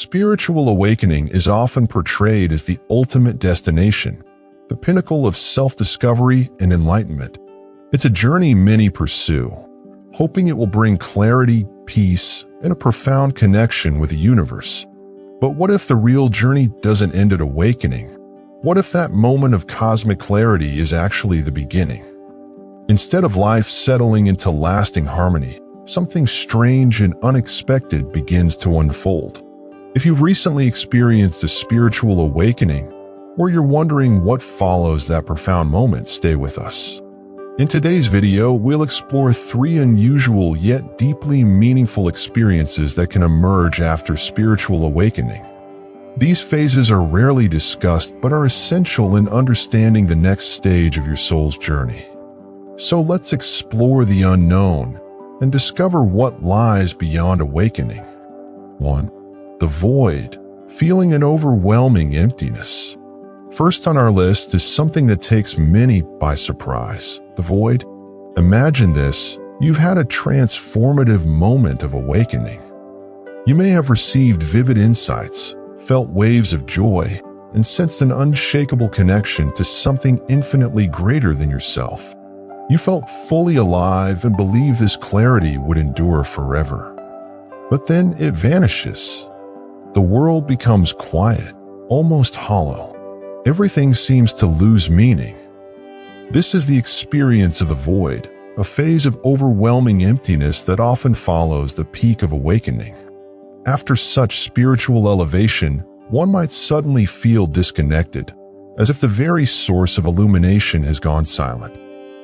Spiritual awakening is often portrayed as the ultimate destination, the pinnacle of self-discovery and enlightenment. It's a journey many pursue, hoping it will bring clarity, peace, and a profound connection with the universe. But what if the real journey doesn't end at awakening? What if that moment of cosmic clarity is actually the beginning? Instead of life settling into lasting harmony, something strange and unexpected begins to unfold. If you've recently experienced a spiritual awakening, or you're wondering what follows that profound moment, stay with us. In today's video, we'll explore 3 unusual yet deeply meaningful experiences that can emerge after spiritual awakening. These phases are rarely discussed but are essential in understanding the next stage of your soul's journey. So let's explore the unknown and discover what lies beyond awakening. 1. The void, feeling an overwhelming emptiness. First on our list is something that takes many by surprise. The void. Imagine this: you've had a transformative moment of awakening. You may have received vivid insights, felt waves of joy, and sensed an unshakable connection to something infinitely greater than yourself. You felt fully alive and believed this clarity would endure forever. But then it vanishes. The world becomes quiet, almost hollow. Everything seems to lose meaning. This is the experience of the void, a phase of overwhelming emptiness that often follows the peak of awakening. After such spiritual elevation, one might suddenly feel disconnected, as if the very source of illumination has gone silent.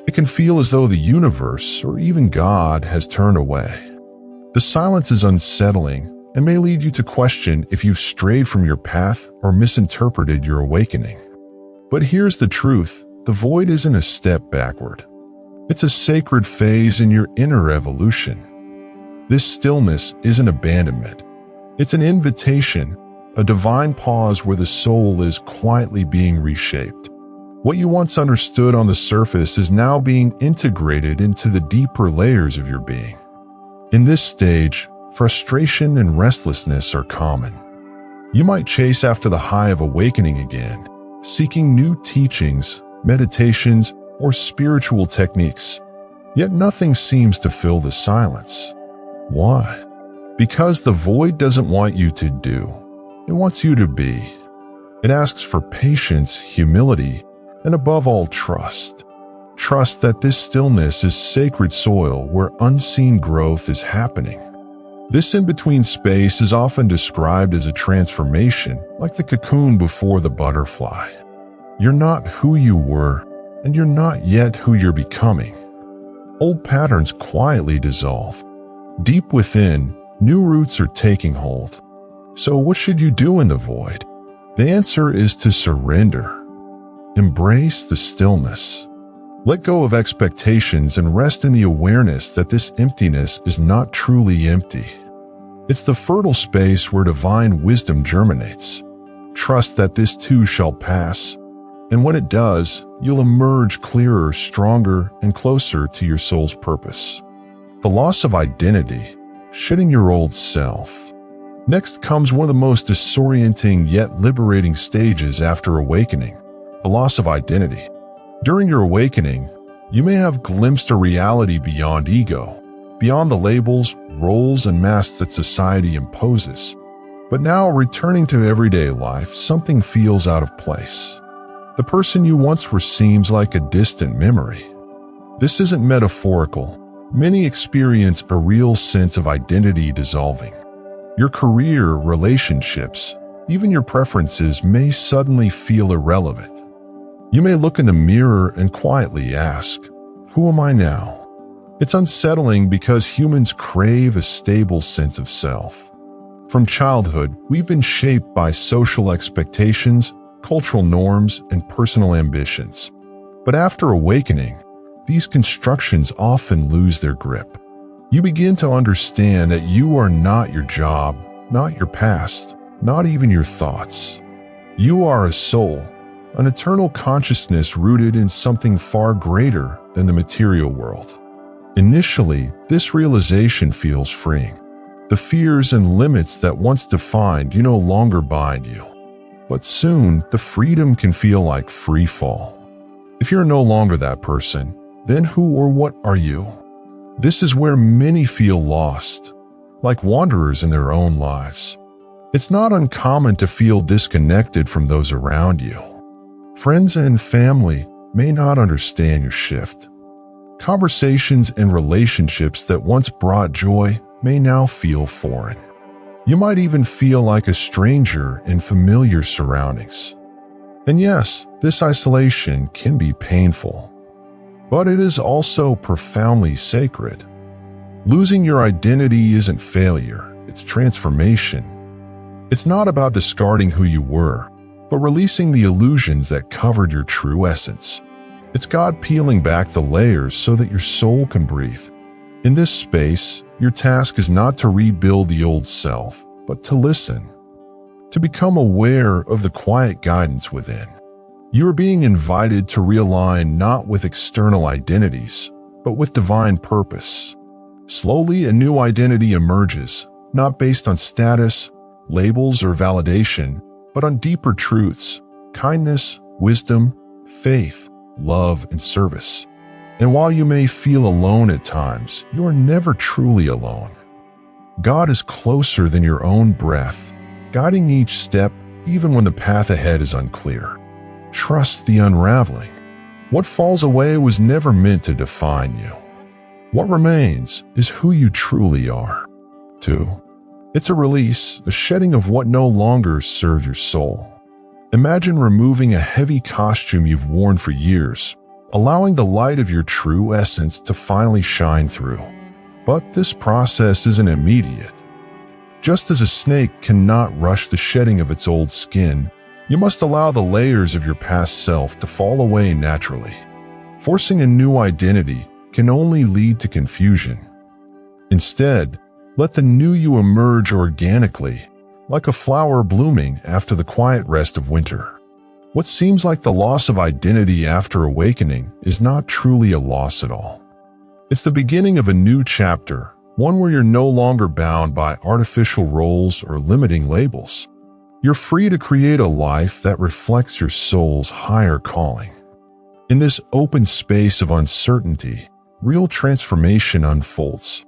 It can feel as though the universe, or even God, has turned away. The silence is unsettling and may lead you to question if you've strayed from your path or misinterpreted your awakening. But here's the truth: the void isn't a step backward. It's a sacred phase in your inner evolution. This stillness isn't abandonment. It's an invitation, a divine pause where the soul is quietly being reshaped. What you once understood on the surface is now being integrated into the deeper layers of your being. In this stage, frustration and restlessness are common. You might chase after the high of awakening again, seeking new teachings, meditations, or spiritual techniques. Yet nothing seems to fill the silence. Why? Because the void doesn't want you to do. It wants you to be. It asks for patience, humility, and above all, trust. Trust that this stillness is sacred soil where unseen growth is happening. This in-between space is often described as a transformation, like the cocoon before the butterfly. You're not who you were, and you're not yet who you're becoming. Old patterns quietly dissolve. Deep within, new roots are taking hold. So what should you do in the void? The answer is to surrender. Embrace the stillness. Let go of expectations and rest in the awareness that this emptiness is not truly empty. It's the fertile space where divine wisdom germinates. Trust that this too shall pass, and when it does, you'll emerge clearer, stronger, and closer to your soul's purpose. The loss of identity, shedding your old self. Next comes one of the most disorienting yet liberating stages after awakening: the loss of identity. During your awakening, you may have glimpsed a reality beyond ego, beyond the labels, roles, and masks that society imposes. But now, returning to everyday life, something feels out of place. The person you once were seems like a distant memory. This isn't metaphorical. Many experience a real sense of identity dissolving. Your career, relationships, even your preferences may suddenly feel irrelevant. You may look in the mirror and quietly ask, "Who am I now?" It's unsettling because humans crave a stable sense of self. From childhood, we've been shaped by social expectations, cultural norms, and personal ambitions. But after awakening, these constructions often lose their grip. You begin to understand that you are not your job, not your past, not even your thoughts. You are a soul, an eternal consciousness rooted in something far greater than the material world. Initially, this realization feels freeing. The fears and limits that once defined you no longer bind you. But soon, the freedom can feel like free fall. If you're no longer that person, then who or what are you? This is where many feel lost, like wanderers in their own lives. It's not uncommon to feel disconnected from those around you. Friends and family may not understand your shift. Conversations and relationships that once brought joy may now feel foreign. You might even feel like a stranger in familiar surroundings. And yes, this isolation can be painful, but it is also profoundly sacred. Losing your identity isn't failure, it's transformation. It's not about discarding who you were, but releasing the illusions that covered your true essence. It's God peeling back the layers so that your soul can breathe. In this space, your task is not to rebuild the old self, but to listen, to become aware of the quiet guidance within. You are being invited to realign not with external identities, but with divine purpose. Slowly, a new identity emerges, not based on status, labels, or validation, but on deeper truths: kindness, wisdom, faith, love, and service. And while you may feel alone at times, you are never truly alone. God is closer than your own breath, guiding each step even when the path ahead is unclear. Trust the unraveling. What falls away was never meant to define you. What remains is who you truly are. 2. It's a release, a shedding of what no longer serves your soul. Imagine removing a heavy costume you've worn for years, allowing the light of your true essence to finally shine through. But this process isn't immediate. Just as a snake cannot rush the shedding of its old skin, you must allow the layers of your past self to fall away naturally. Forcing a new identity can only lead to confusion. Instead, let the new you emerge organically, like a flower blooming after the quiet rest of winter. What seems like the loss of identity after awakening is not truly a loss at all. It's the beginning of a new chapter, one where you're no longer bound by artificial roles or limiting labels. You're free to create a life that reflects your soul's higher calling. In this open space of uncertainty, real transformation unfolds.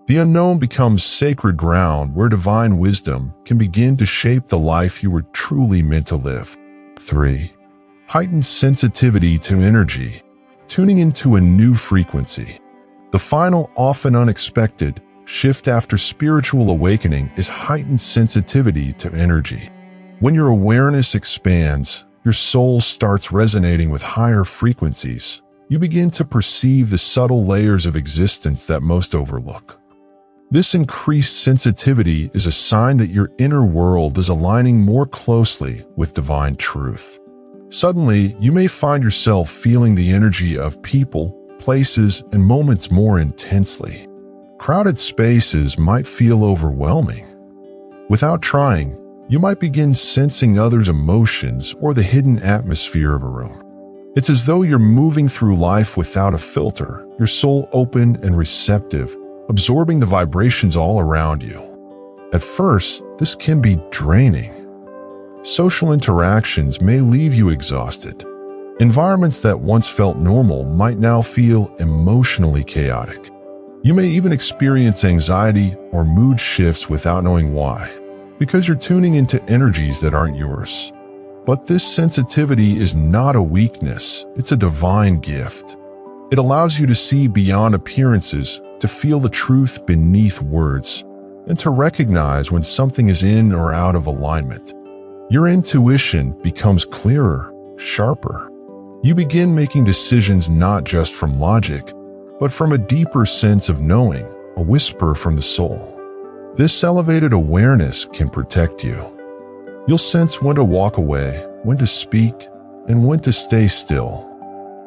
The unknown becomes sacred ground where divine wisdom can begin to shape the life you were truly meant to live. 3. Heightened sensitivity to energy, tuning into a new frequency. The final, often unexpected, shift after spiritual awakening is heightened sensitivity to energy. When your awareness expands, your soul starts resonating with higher frequencies. You begin to perceive the subtle layers of existence that most overlook. This increased sensitivity is a sign that your inner world is aligning more closely with divine truth. Suddenly, you may find yourself feeling the energy of people, places, and moments more intensely. Crowded spaces might feel overwhelming. Without trying, you might begin sensing others' emotions or the hidden atmosphere of a room. It's as though you're moving through life without a filter, your soul open and receptive, absorbing the vibrations all around you. At first, this can be draining. Social interactions may leave you exhausted. Environments that once felt normal might now feel emotionally chaotic. You may even experience anxiety or mood shifts without knowing why, because you're tuning into energies that aren't yours. But this sensitivity is not a weakness, it's a divine gift. It allows you to see beyond appearances, to feel the truth beneath words, and to recognize when something is in or out of alignment. Your intuition becomes clearer, sharper. You begin making decisions not just from logic, but from a deeper sense of knowing, a whisper from the soul. This elevated awareness can protect you. You'll sense when to walk away, when to speak, and when to stay still.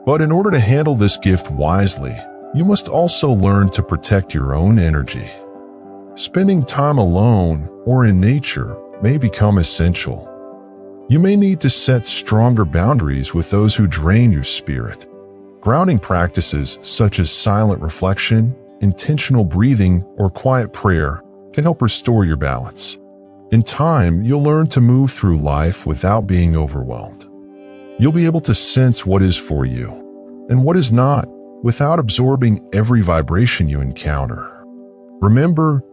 But in order to handle this gift wisely, you must also learn to protect your own energy. Spending time alone or in nature may become essential. You may need to set stronger boundaries with those who drain your spirit. Grounding practices such as silent reflection, intentional breathing, or quiet prayer can help restore your balance. In time, you'll learn to move through life without being overwhelmed. You'll be able to sense what is for you and what is not without absorbing every vibration you encounter. Remember,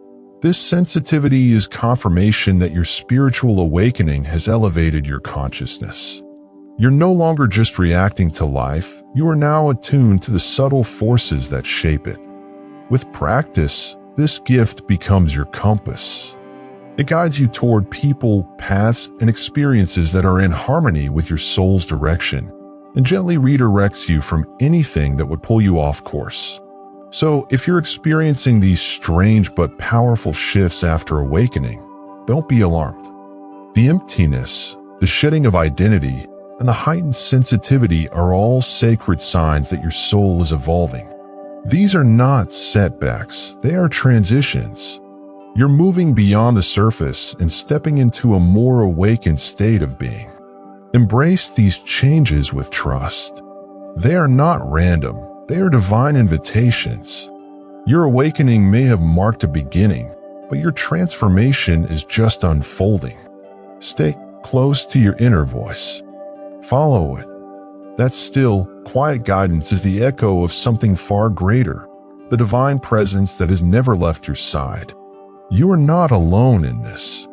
this sensitivity is confirmation that your spiritual awakening has elevated your consciousness. You're no longer just reacting to life, you are now attuned to the subtle forces that shape it. With practice, this gift becomes your compass. It guides you toward people, paths, and experiences that are in harmony with your soul's direction, and gently redirects you from anything that would pull you off course. So, if you're experiencing these strange but powerful shifts after awakening, don't be alarmed. The emptiness, the shedding of identity, and the heightened sensitivity are all sacred signs that your soul is evolving. These are not setbacks, they are transitions. You're moving beyond the surface and stepping into a more awakened state of being. Embrace these changes with trust. They are not random, they are divine invitations. Your awakening may have marked a beginning, but your transformation is just unfolding. Stay close to your inner voice. Follow it. That still, quiet guidance is the echo of something far greater, the divine presence that has never left your side. You are not alone in this.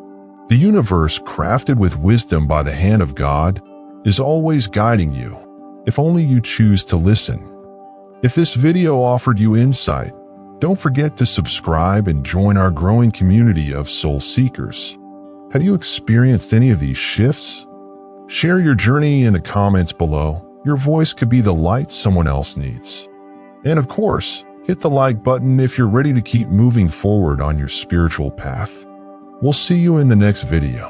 The universe, crafted with wisdom by the hand of God, is always guiding you, if only you choose to listen. If this video offered you insight, don't forget to subscribe and join our growing community of soul seekers. Have you experienced any of these shifts? Share your journey in the comments below. Your voice could be the light someone else needs. And of course, hit the like button if you're ready to keep moving forward on your spiritual path. We'll see you in the next video.